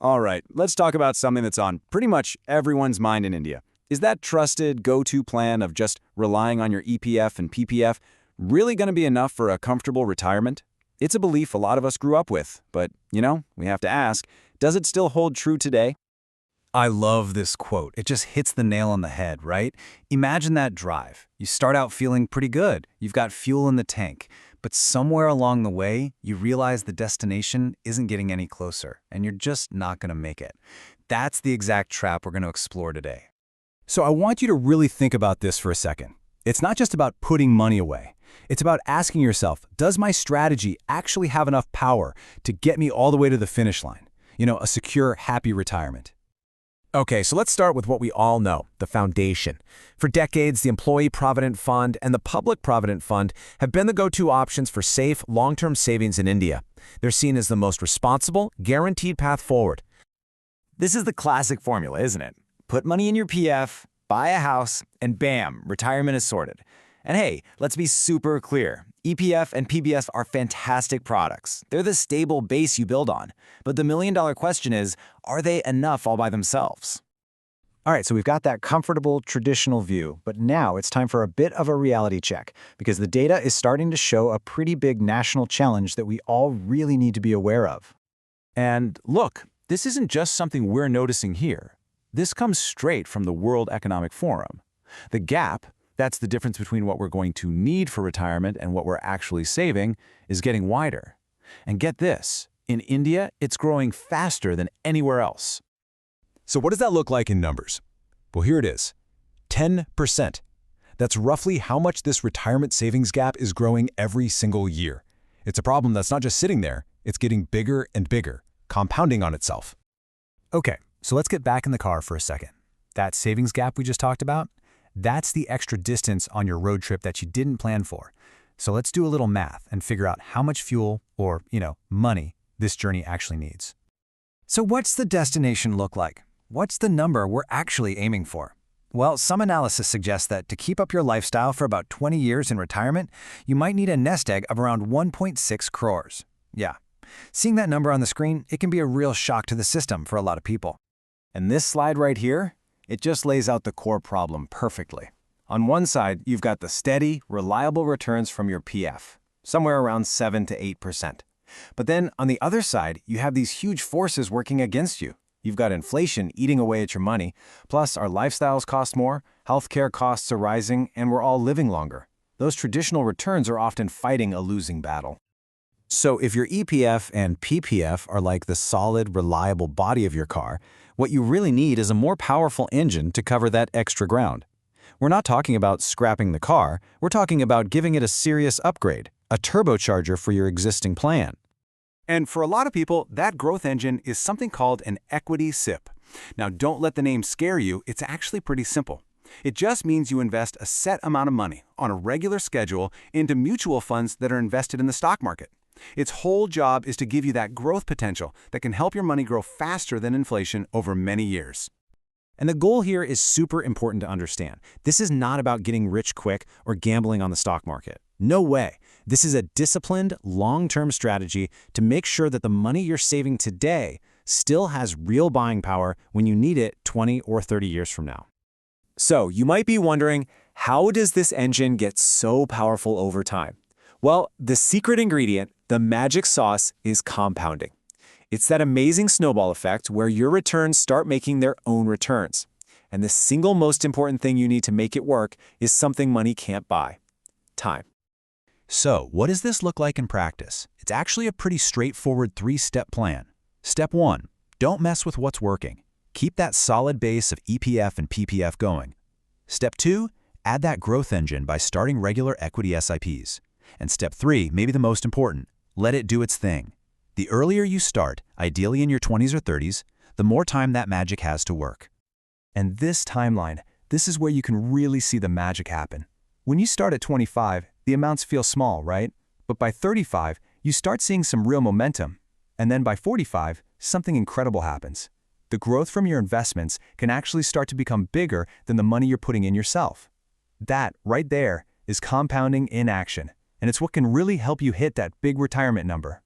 All right, let's talk about something that's on pretty much everyone's mind in India. Is that trusted go-to plan of just relying on your EPF and PPF really going to be enough for a comfortable retirement? It's a belief a lot of us grew up with, but, we have to ask, does it still hold true today? I love this quote. It just hits the nail on the head, right? Imagine that drive. You start out feeling pretty good. You've got fuel in the tank. But somewhere along the way, you realize the destination isn't getting any closer, and you're just not going to make it. That's the exact trap we're going to explore today. So I want you to really think about this for a second. It's not just about putting money away. It's about asking yourself, does my strategy actually have enough power to get me all the way to the finish line? A secure, happy retirement. Okay, so let's start with what we all know, the foundation. For decades, the Employee Provident Fund and the Public Provident Fund have been the go-to options for safe, long-term savings in India. They're seen as the most responsible, guaranteed path forward. This is the classic formula, isn't it? Put money in your PF, buy a house, and bam, retirement is sorted. And hey, let's be super clear. EPF and PPF are fantastic products. They're the stable base you build on. But the million-dollar question is, are they enough all by themselves? All right, so we've got that comfortable, traditional view, but now it's time for a bit of a reality check, because the data is starting to show a pretty big national challenge that we all really need to be aware of. And look, this isn't just something we're noticing here. This comes straight from the World Economic Forum. The gap, that's the difference between what we're going to need for retirement and what we're actually saving, is getting wider. And get this, in India, it's growing faster than anywhere else. So what does that look like in numbers? Well, here it is, 10%. That's roughly how much this retirement savings gap is growing every single year. It's a problem that's not just sitting there, it's getting bigger and bigger, compounding on itself. Okay, so let's get back in the car for a second. That savings gap we just talked about, that's the extra distance on your road trip that you didn't plan for. So let's do a little math and figure out how much fuel or, money this journey actually needs. So what's the destination look like? What's the number we're actually aiming for? Well, some analysis suggests that to keep up your lifestyle for about 20 years in retirement, you might need a nest egg of around 1.6 crores. Yeah. Seeing that number on the screen, it can be a real shock to the system for a lot of people. And this slide right here, it just lays out the core problem perfectly. On one side, you've got the steady, reliable returns from your PF, somewhere around 7 to 8%. But then on the other side, you have these huge forces working against you. You've got inflation eating away at your money, plus our lifestyles cost more, healthcare costs are rising, and we're all living longer. Those traditional returns are often fighting a losing battle. So if your EPF and PPF are like the solid, reliable body of your car, what you really need is a more powerful engine to cover that extra ground. We're not talking about scrapping the car, we're talking about giving it a serious upgrade, a turbocharger for your existing plan. And for a lot of people, that growth engine is something called an equity SIP. Now, don't let the name scare you, it's actually pretty simple. It just means you invest a set amount of money on a regular schedule into mutual funds that are invested in the stock market. Its whole job is to give you that growth potential that can help your money grow faster than inflation over many years. And the goal here is super important to understand. This is not about getting rich quick or gambling on the stock market. No way. This is a disciplined, long-term strategy to make sure that the money you're saving today still has real buying power when you need it 20 or 30 years from now. So you might be wondering, how does this engine get so powerful over time? Well, the secret ingredient, the magic sauce, is compounding. It's that amazing snowball effect where your returns start making their own returns. And the single most important thing you need to make it work is something money can't buy: time. So, what does this look like in practice? It's actually a pretty straightforward 3-step plan. Step 1, don't mess with what's working. Keep that solid base of EPF and PPF going. Step 2, add that growth engine by starting regular equity SIPs. And step 3, maybe the most important, let it do its thing. The earlier you start, ideally in your 20s or 30s, the more time that magic has to work. And this timeline, this is where you can really see the magic happen. When you start at 25, the amounts feel small, right? But by 35, you start seeing some real momentum. And then by 45, something incredible happens. The growth from your investments can actually start to become bigger than the money you're putting in yourself. That, right there, is compounding in action. And it's what can really help you hit that big retirement number.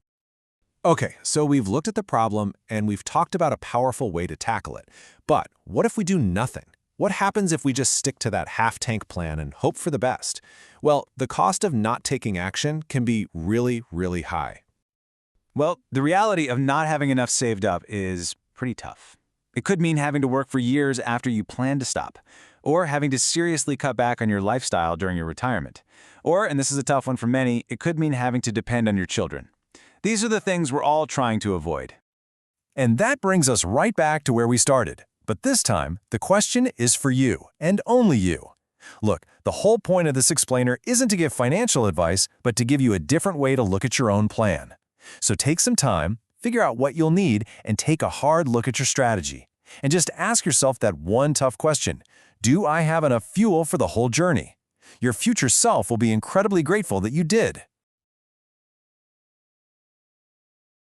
Okay, so we've looked at the problem and we've talked about a powerful way to tackle it. But what if we do nothing? What happens if we just stick to that half-tank plan and hope for the best? Well, the cost of not taking action can be really, really high. Well, the reality of not having enough saved up is pretty tough. It could mean having to work for years after you plan to stop, or having to seriously cut back on your lifestyle during your retirement. Or, and this is a tough one for many, it could mean having to depend on your children. These are the things we're all trying to avoid. And that brings us right back to where we started. But this time, the question is for you, and only you. Look, the whole point of this explainer isn't to give financial advice, but to give you a different way to look at your own plan. So take some time, figure out what you'll need, and take a hard look at your strategy. And just ask yourself that one tough question: do I have enough fuel for the whole journey? Your future self will be incredibly grateful that you did.